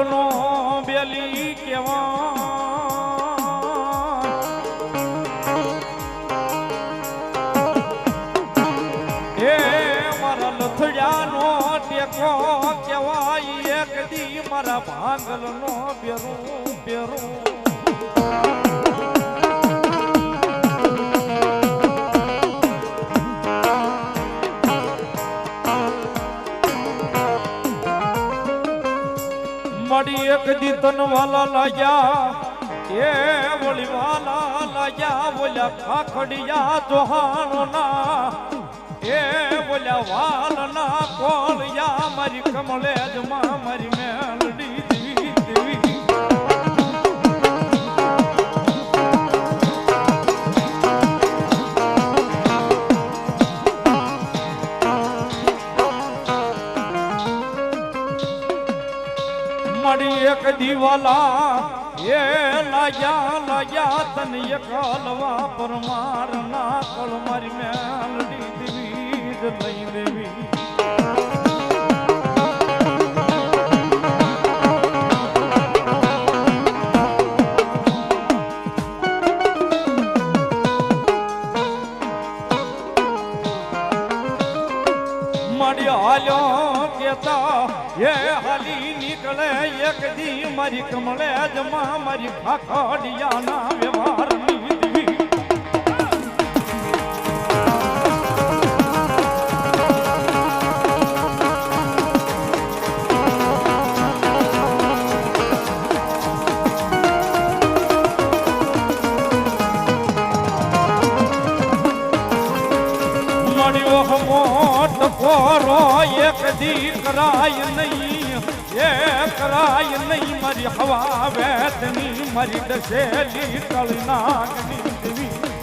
નો બેલી કેવા એ મારા લથડિયાનો ટેકો કેવાય એક દી મારા ભાંગલ નો બેરું બેરું મળી એક દી તન વાલા લાગ્યા એ વળી વાલા લાગ્યા બોલ્યા ખાખડિયા જોહાણો ના એ બોલ્યા વાલ ના કોળિયા મારી કમળેજ માં મારી મેલડી દેવી દેવી મળી એક દીવાલા એ લાગ્યા તને એક હલવા પરમાર ના કળ મારી મેલડી દેવી જ લઈ દેવી મળી હાલ્યો કેતા એ હાલી નીકળે એક દી મારી કમળે જમા મારી ખાખડિયા ના વ્યવહાર ની દેવી મળ્યો મોટ કોરો એક દી કરાય નહીં એ કરાય નહીં મારી હવા વેતની મારી દસેલી કળનાગની દેવી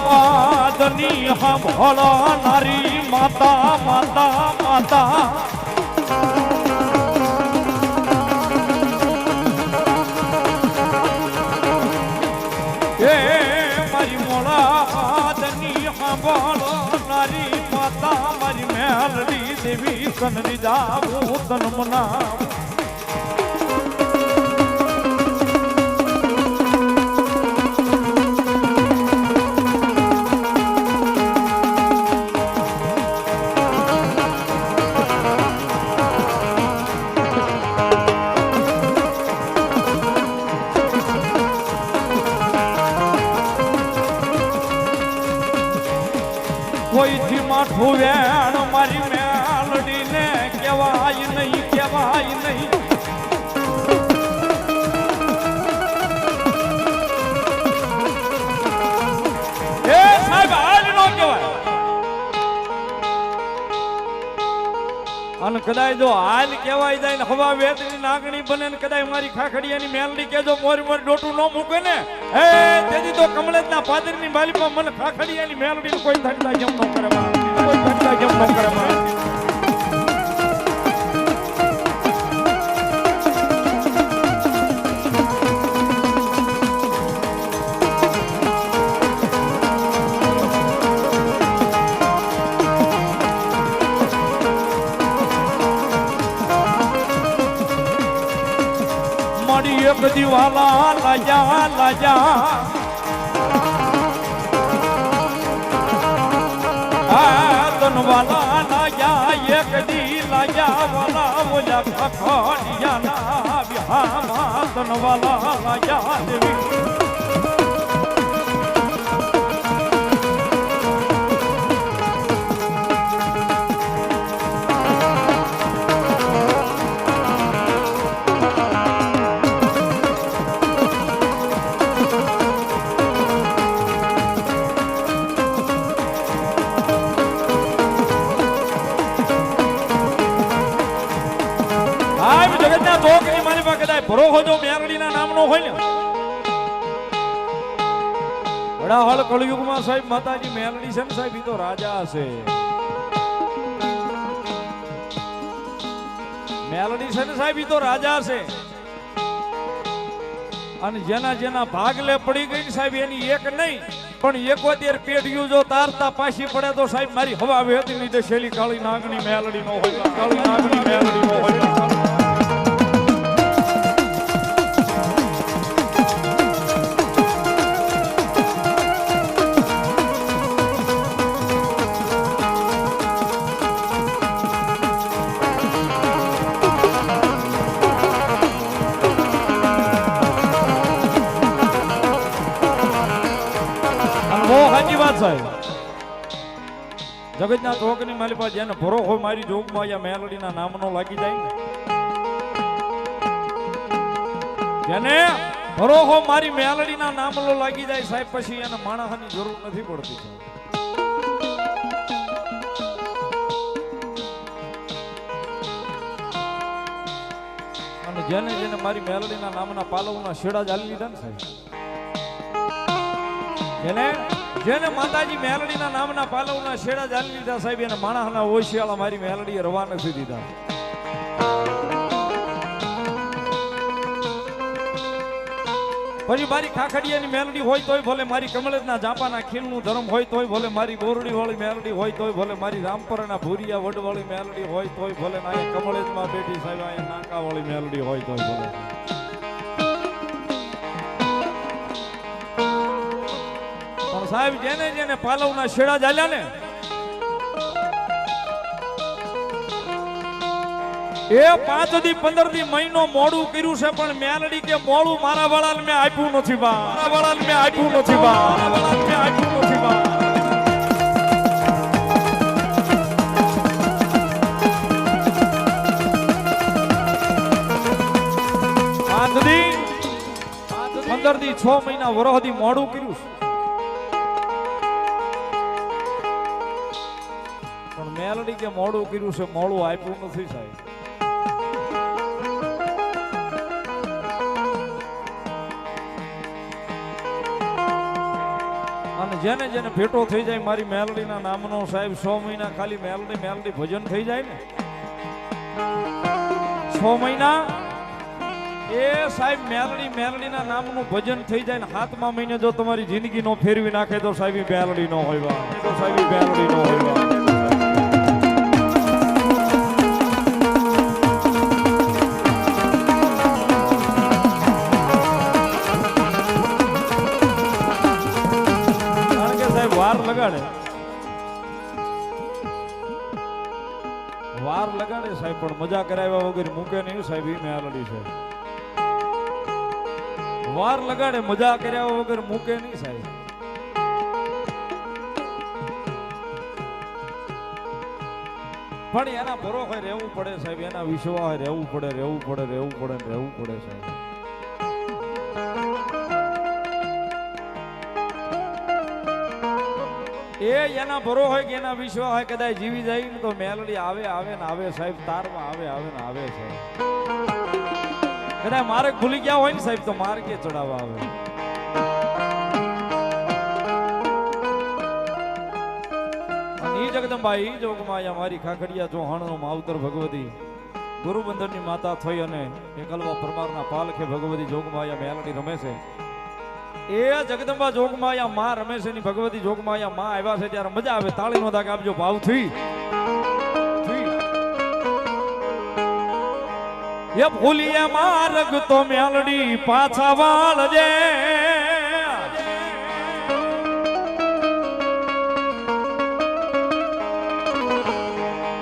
પાદની હંભળો નારી માતા માતા માતા એ મારી મોળા પાદની હંભળો નારી માતા મારી મેલડી દેવી કનરી જાવું તન મના કોઈથી માઠું વેણ મારી મેલડી ને કહેવાય નહીં કહેવાય નહીં એ સાહેબ હાલ નો કહેવાય અને કદાચ જો હાલ કહેવાય જાય ને હવા વેતની નાગણી બને ને કદાચ મારી ખાખડિયાની મેલડી કેજો મોરી મોરી ડોટું ન મૂકે ને હે તેથી તો કમલેશના પાદરની માલિકા મને ખાખડિયાની મેલડી કોઈ ધંધા કેમ ન કરે કોઈ ધંધા કેમ ન કરે મળી એક દીવાલા લાજા લાજા વાલા લાજા એક દી લાજા વાલા બોલ્યા ખાખડિયા ના વિહામાં તન વાલા લાજા દેવી ભરોહો જો મેરડીના નામનો હોય ને વડાહળ કળયુગમાં સાહેબ માતાજી મેલડી છે ને સાહેબ, ઈ તો રાજા છે. મેલડી છે ને સાહેબ, ઈ તો રાજા છે. અને જેના જેના ભાગલે પડી ગઈ ને સાહેબ, એની એક નહીં પણ 71 પેઢીઓ જો તારતા પાછી પડે તો સાહેબ મારી હવા વહેતી નહીં શેલી કાળી નાગણી મેલડી નો હોય, કાળી નાગણી મેલડી નો હોય. સાચી વાત સાહેબ. જગતના ચોકની મારી પાસે જેને ભરોસો મારી જોગમાં યા મેલડીના નામનો લાગી જાય ને, જેને ભરોસો મારી મેલડીના નામનો લાગી જાય સાહેબ, પછી એને માણસની જરૂર નથી પડતી. અને જેને જેને મારી મેલડીના નામના પાલવના શેડા જાલી લીધા ને સાહેબ, જેને માતાજી મેલડીના નામના પાલવના શેડા જાલી લીધા સાહેબ, એને માણસના ઓશિયાળા મારી મેલડીએ રવા નથી દીધા. પછી મારી ખાખડિયાની મેલડી હોય તોય ભલે, મારી કમળેજના જાપાના ખીલનું ધર્મ હોય તોય ભલે, મારી બોરડી વાળી મેલડી હોય તોય ભલે, મારી રામપરના ભૂરિયા વડવાળી મેલડી હોય તોય ભલે, અહીંયા કમળેજમાં બેઠી સાહેબ અહીંયા નાકા વાળી મેલડી હોય તોય ભલે. સાહેબ જેને જેને પાલવના શેડા જાલ્યા ને, એ 5 દી 15 દી મહિનો મોડું કર્યું છે, પણ મેલડી કે મોડું મારા વાળાને મેં આપ્યું નથી બા, મારા વાળાને મેં આપ્યું નથી બા, મારા વાળાને મેં આપ્યું નથી બા. 5 દી 15 દી 6 મહિના વરહ દી મોડું કર્યું છે, મેલડી કે મોડું કર્યું છે, મોડું આપ્યું નથી સાહેબ. અને જેને જેને ભેટો થઈ જાય મારી મેલડીના નામનો સાહેબ, 6 મહિના ખાલી મેલડી ભજન થઈ જાય ને, 6 મહિના એ સાહેબ મેલડીના નામનું ભજન થઈ જાય ને, 7મા મહિને જો તમારી જિંદગી નો ફેરવી નાખે તો સાહેબ મેલડી નો હોય, તો સાહેબ મેલડી નો હોય. વાર લગાડે સાહેબ, પણ મજા કરાવ્યા વગર મૂકે નહીં સાહેબ, ઈ મેલડી છે. વાર લગાડે મજા કર્યા વગર મૂકે નહીં સાહેબ. પણ એના ભરોસે રહેવું પડે સાહેબ, એના વિશ્વાસે રહેવું પડે સાહેબ. એના ભરો હોય કે એના વિશ્વાસ હોય, કદાચ જીવી જાય ને તો મેલડી આવે ને આવે સાહેબ, તારમાં આવે ને આવે સાહેબ. કદાચ માર્ગ ભૂલી ગયા હોય ને સાહેબ તો માર્ગે ચડાવવા આવે. અને ઈ જગદંબા ઈ જોગમાં મારી ખાખડિયા ચૌહાણનો માવતર ભગવતી ગુરુબંદરની માતા થઈ અને એકલવા પરમારના પાલખે ભગવતી જોગમાં મેલડી રમે છે. એ જગદંબા જોગમાયા માં રમેશ ની ભગવતી જોગમાયા માં આવ્યા છે ત્યારે મજા આવે. તાળી નો દાગ આપજો ભાવથી. એ ભૂલીએ માર્ગ તો મેલડી પાછા વાળજે,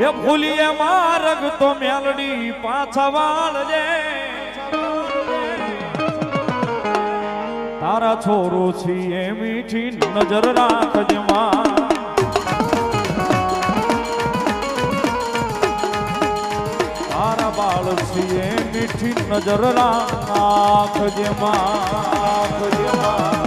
એ ભૂલીએ માર્ગ તો મેલડી પાછા વાળજે. તારા છોરો છીએ મીઠી નજર રાખજે માં, તારા બાળ છીએ મીઠી નજર રાખજે માં.